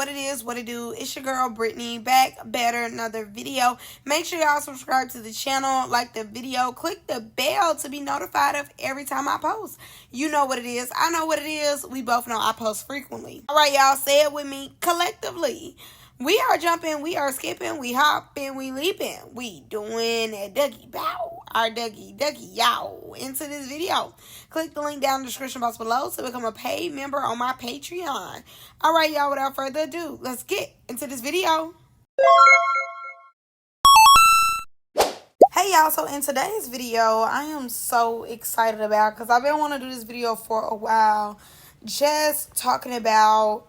what it is, what it do. It's your girl Brittany, back better another video. Make sure y'all subscribe to the channel, like the video, click the bell to be notified of every time I post. You know what it is, I know what it is. We both know I post frequently. All right, y'all, say it with me collectively. We are jumping, we are skipping, we hopping, we leaping. We doing a Dougie bow, our Dougie yow into this video. Click the link down in the description box below to become a paid member on my Patreon. All right, y'all, without further ado, let's get into this video. Hey, y'all, so in today's video, I am so excited about, because I've been wanting to do this video for a while, just talking about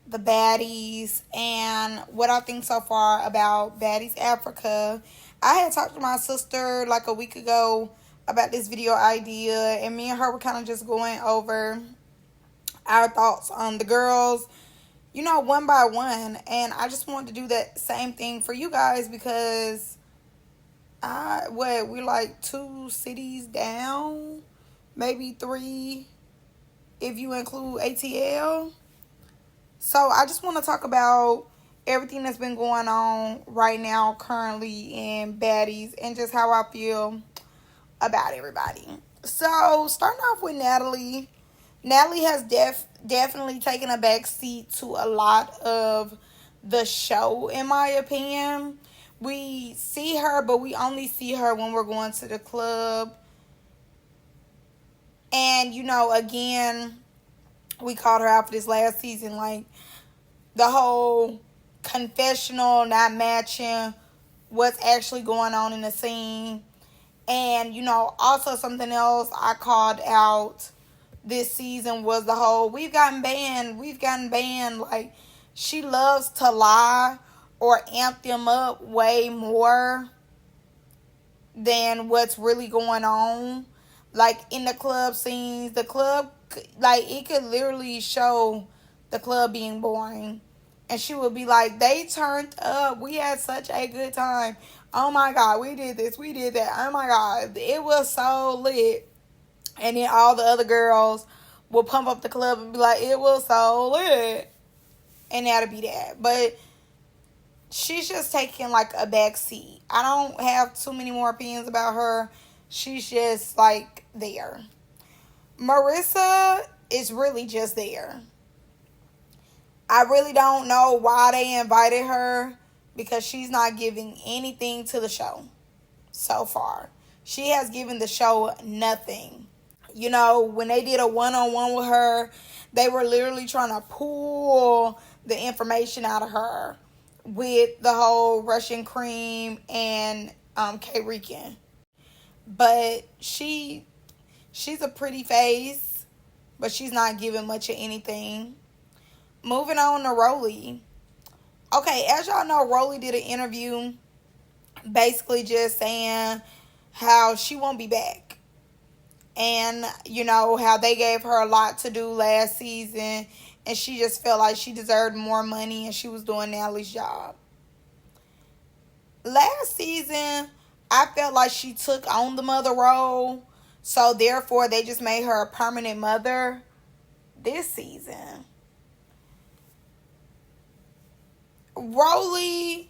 the baddies and what I think so far about Baddies Africa. I had talked to my sister like a week ago about this video idea, and me and her were kind of just going over our thoughts on the girls, you know, one by one. And I just wanted to do that same thing for you guys because we're like 2 cities down, maybe 3 if you include ATL. So I just want to talk about everything that's been going on right now currently in Baddies and just how I feel about everybody. So starting off with Natalie. Natalie has definitely taken a back seat to a lot of the show, in my opinion. We see her, but we only see her when we're going to the club. And, you know, again, we called her out for this last season, like the whole confessional not matching what's actually going on in the scene. And, you know, also something else I called out this season was the whole we've gotten banned. Like, she loves to lie or amp them up way more than what's really going on. Like, in the club scenes, the club, like, it could literally show the club being boring. And she would be like, they turned up. We had such a good time. Oh, my God, we did this. We did that. Oh, my God, it was so lit. And then all the other girls will pump up the club and be like, it was so lit. And that'll be that. But she's just taking, like, a back seat. I don't have too many more opinions about her. She's just, like, there. Marissa is really just there. I really don't know why they invited her because she's not giving anything to the show so far. She has given the show nothing. You know, when they did a one-on-one with her, they were literally trying to pull the information out of her with the whole Russian cream and K-Rican. But she's a pretty face, but she's not giving much of anything. Moving on to Rollie. Okay, as y'all know, Rollie did an interview basically just saying how she won't be back. And, you know, how they gave her a lot to do last season. And she just felt like she deserved more money and she was doing Natalie's job. Last season, I felt like she took on the mother role. So, therefore, they just made her a permanent mother this season. Rollie,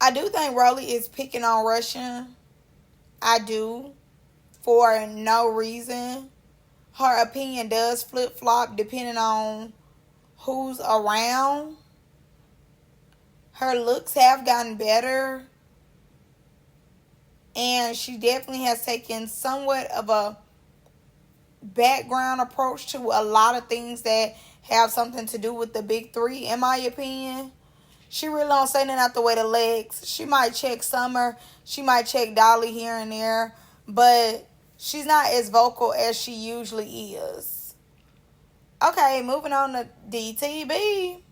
I do think Rollie is picking on Russian. I do. For no reason. Her opinion does flip-flop depending on who's around. Her looks have gotten better. And she definitely has taken somewhat of a background approach to a lot of things that have something to do with the big 3, in my opinion. She really don't say nothing out the way the legs. She might check Summer. She might check Dolly here and there. But she's not as vocal as she usually is. Okay, moving on to DTB.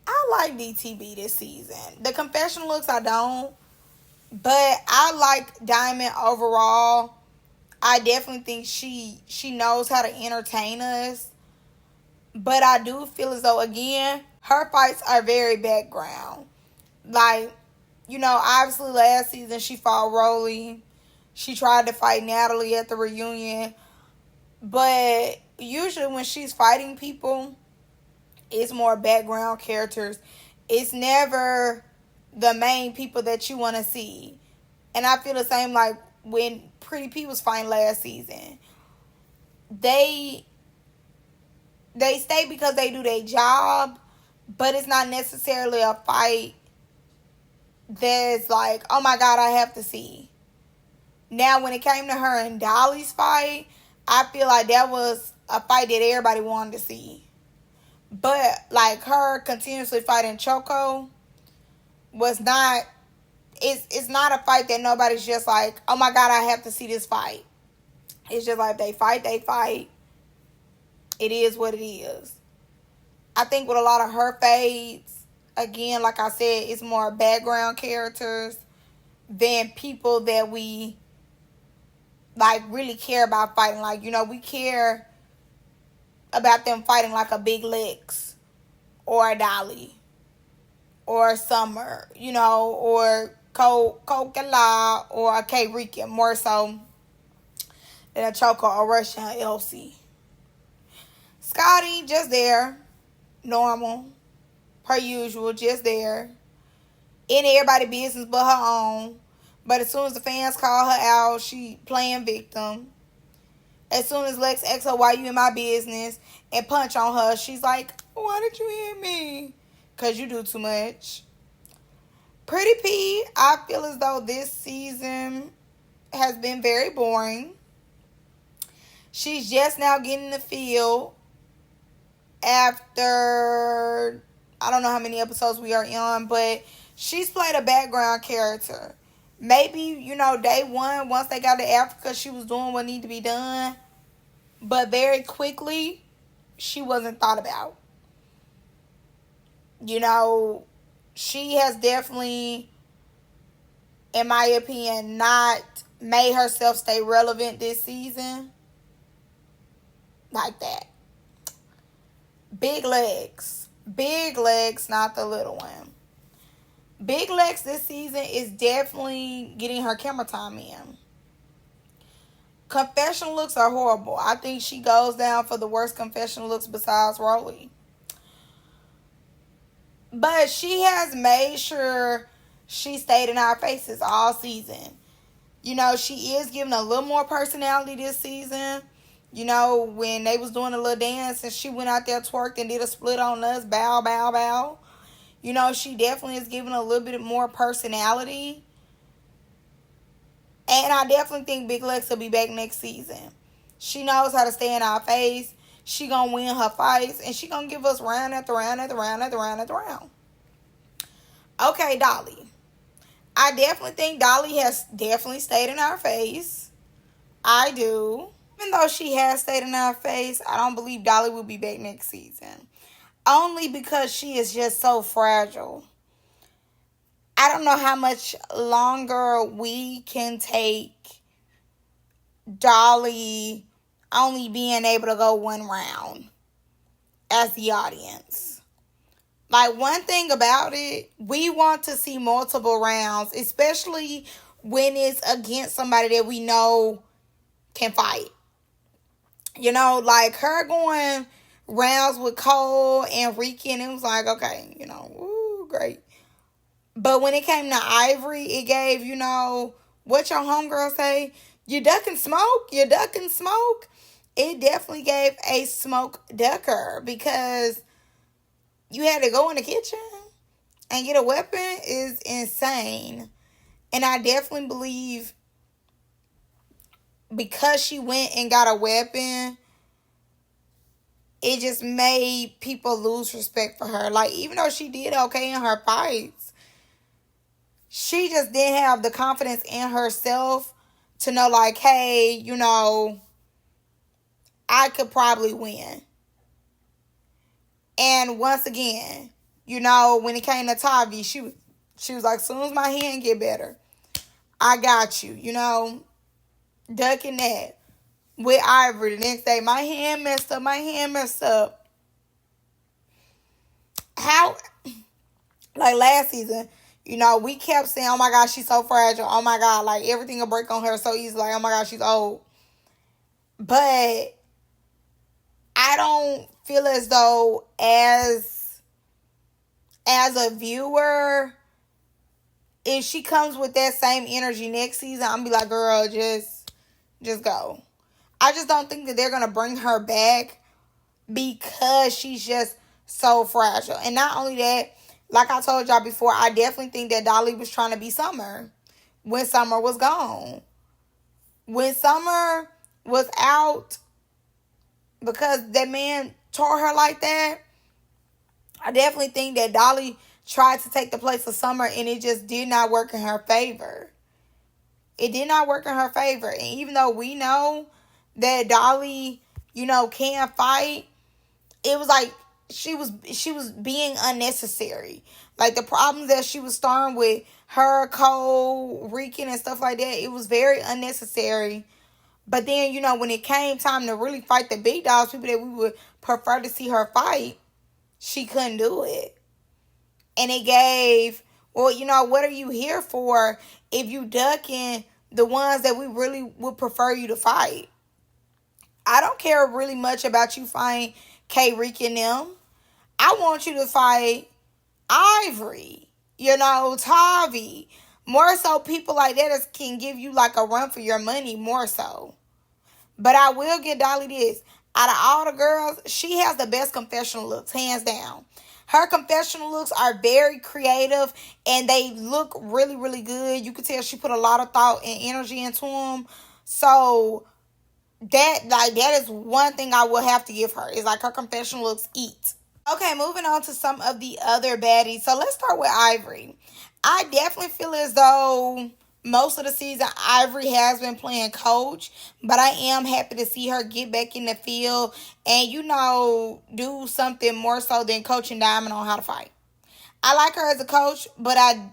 I like DTB this season. The confessional looks I don't. But I like Diamond overall. I definitely think she knows how to entertain us. But I do feel as though, again, her fights are very background. Like, you know, obviously last season she fought Rollie. She tried to fight Natalie at the reunion. But usually when she's fighting people, it's more background characters. It's never the main people that you want to see. And I feel the same like when Pretty P was fighting last season. They stay because they do their job, but it's not necessarily a fight that's like, oh my God, I have to see. Now, when it came to her and Dolly's fight, I feel like that was a fight that everybody wanted to see. But, like, her continuously fighting Choco was not, it's not a fight that nobody's just like, oh my God, I have to see this fight. It's just like, they fight. It is what it is. I think with a lot of her fades, again, like I said, it's more background characters than people that we like really care about fighting. Like, you know, we care about them fighting like a Big Lex or a Dolly or a Summer, you know, or Coca-Cola or a K-Rican, more so than a Choco or Russian Elsie. Scotty, just there, normal, per usual, just there, in everybody's business but her own. But as soon as the fans call her out, she playing victim. As soon as Lex asks her, why you in my business, and punch on her, she's like, why did you hit me? Because you do too much. Pretty P, I feel as though this season has been very boring. She's just now getting the feel after, I don't know how many episodes we are on, but she's played a background character. Maybe, you know, day one, once they got to Africa, she was doing what needed to be done. But very quickly, she wasn't thought about. You know, she has definitely, in my opinion, not made herself stay relevant this season. Like that. Big legs. Big legs, not the little one. Big Lex this season is definitely getting her camera time in. Confessional looks are horrible. I think she goes down for the worst confessional looks besides Rollie. But she has made sure she stayed in our faces all season. You know, she is giving a little more personality this season. You know, when they was doing a little dance and she went out there, twerked and did a split on us, bow, bow, bow. You know, she definitely is giving a little bit more personality. And I definitely think Big Lex will be back next season. She knows how to stay in our face. She gonna win her fights. And she gonna give us round after round after round after round after round. Okay, Dolly. I definitely think Dolly has definitely stayed in our face. I do. Even though she has stayed in our face, I don't believe Dolly will be back next season. Only because she is just so fragile. I don't know how much longer we can take Dolly only being able to go one round as the audience. Like, one thing about it, we want to see multiple rounds, especially when it's against somebody that we know can fight. You know, like her going rounds with Cole and Ricky, and it was like, okay, you know, woo, great. But when it came to Ivory, it gave, you know, what your homegirl say, you ducking smoke, you ducking smoke. It definitely gave a smoke ducker because you had to go in the kitchen and get a weapon is insane. And I definitely believe because she went and got a weapon, it just made people lose respect for her. Like, even though she did okay in her fights, she just didn't have the confidence in herself to know, like, hey, you know, I could probably win. And once again, you know, when it came to Tavi, she was like, as soon as my hand get better, I got you, you know, ducking that. With Ivory, the next day, my hand messed up. How, like last season, you know, we kept saying, oh my God, she's so fragile. Oh my God, like everything will break on her so easy. Like, oh my God, she's old. But I don't feel as though as a viewer, if she comes with that same energy next season, I'm gonna be like, girl, just go. I just don't think that they're gonna bring her back because she's just so fragile. And not only that, like I told y'all before, I definitely think that Dolly was trying to be Summer when Summer was gone. When Summer was out, because that man tore her like that, I definitely think that Dolly tried to take the place of Summer, and it just did not work in her favor. It did not work in her favor. And even though we know that Dolly, can fight, it was like she was being unnecessary. Like the problems that she was starting with her, Cole, Rican, and stuff like that, it was very unnecessary. But then, when it came time to really fight the big dogs, people that we would prefer to see her fight, she couldn't do it. And it gave, well, what are you here for if you ducking the ones that we really would prefer you to fight? I don't care really much about you fighting K. Rick and them. I want you to fight Ivory, Tavi. More so people like that can give you like a run for your money more so. But I will give Dolly this. Out of all the girls, she has the best confessional looks, hands down. Her confessional looks are very creative and they look really, really good. You can tell she put a lot of thought and energy into them. So that is one thing I will have to give her. Is like her confessional looks eat. Okay, moving on to some of the other baddies. So let's start with Ivory. I definitely feel as though most of the season Ivory has been playing coach, but I am happy to see her get back in the field and do something more so than coaching Diamond on how to fight. I like her as a coach, but I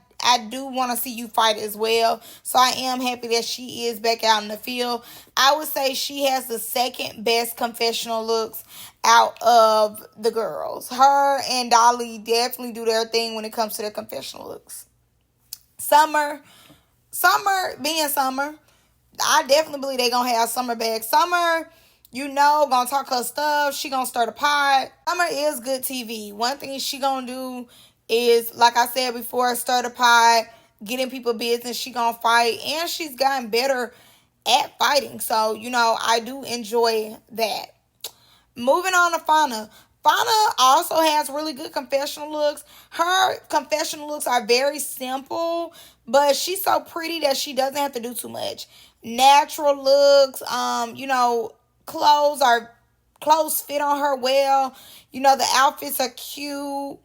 do want to see you fight as well. So I am happy that she is back out in the field. I would say she has the second best confessional looks out of the girls. Her and Dolly definitely do their thing when it comes to their confessional looks. Summer being Summer, I definitely believe they gonna have Summer back. Summer, gonna talk her stuff. She gonna stir the pot. Summer is good TV. One thing she gonna do is, like I said before, stir the pot, get in people's business. She gonna fight, and she's gotten better at fighting. So, I do enjoy that. Moving on to Fauna. Fauna also has really good confessional looks. Her confessional looks are very simple, but she's so pretty that she doesn't have to do too much. Natural looks, clothes fit on her well. The outfits are cute.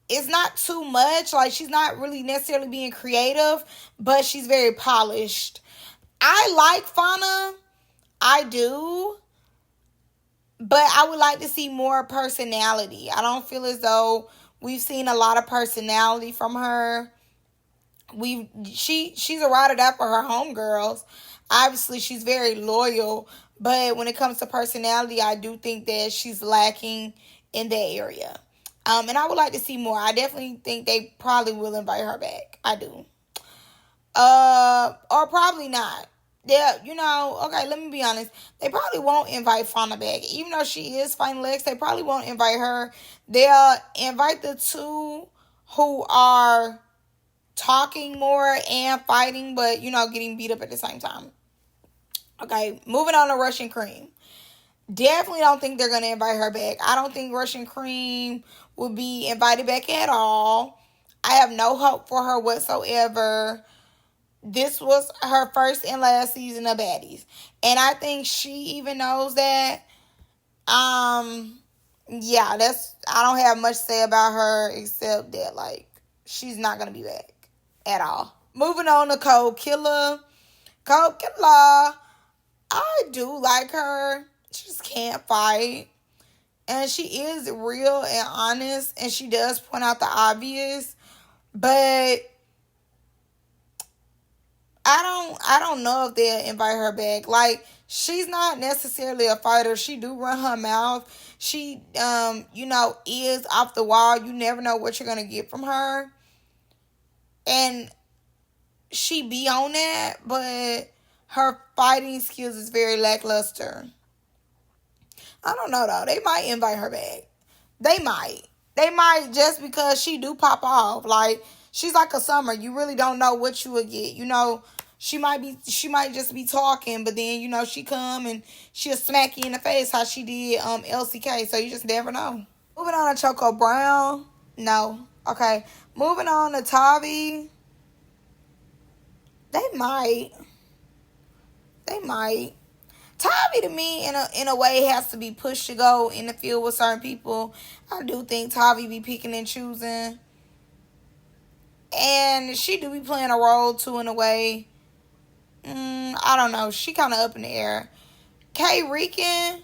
It's not too much. Like, she's not really necessarily being creative, but she's very polished. I like Fauna. I do. But I would like to see more personality. I don't feel as though we've seen a lot of personality from her. She's a ride or die for her homegirls. Obviously, she's very loyal. But when it comes to personality, I do think that she's lacking in that area. And I would like to see more. I definitely think they probably will invite her back. I do. Or probably not. Yeah, okay, let me be honest. They probably won't invite Fauna back. Even though she is fighting Lex, they probably won't invite her. They'll invite the two who are talking more and fighting, but, getting beat up at the same time. Okay, moving on to Russian Cream. Definitely don't think they're going to invite her back. I don't think Russian Cream will be invited back at all. I have no hope for her whatsoever. This was her first and last season of Baddies. And I think she even knows that. I don't have much to say about her except that, like, she's not going to be back at all. Moving on to Cold Killer. Cold Killer, I do like her. She just can't fight. And she is real and honest. And she does point out the obvious. But I don't know if they'll invite her back. Like, she's not necessarily a fighter. She do run her mouth. She, is off the wall. You never know what you're going to get from her. And she be on that, but her fighting skills is very lackluster. I don't know, though. They might invite her back. They might. They might, just because she do pop off. Like, she's like a Summer. You really don't know what you would get. You know, she might just be talking, but then, you know, she come and she'll smack you in the face how she did LCK. So you just never know. Moving on to Choco Brown. No. Okay. Moving on to Tavi. They might. Tavi, to me, in a way, has to be pushed to go in the field with certain people. I do think Tavi be picking and choosing. And she do be playing a role, too, in a way. I don't know. She kind of up in the air. Kay Rican,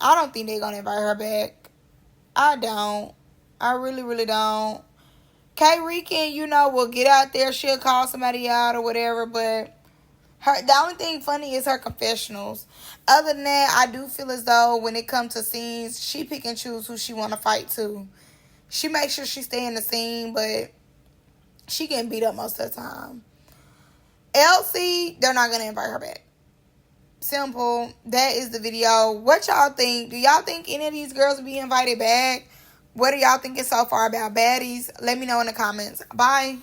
I don't think they're going to invite her back. I don't. I really, really don't. Kay Rican, you know, will get out there. She'll call somebody out or whatever, but the only thing funny is her confessionals. Other than that, I do feel as though when it comes to scenes, she pick and choose who she want to fight to. She makes sure she stay in the scene, but she getting beat up most of the time. Elsie, they're not going to invite her back. Simple. That is the video. What y'all think? Do y'all think any of these girls will be invited back? What do y'all think so far about Baddies? Let me know in the comments. Bye.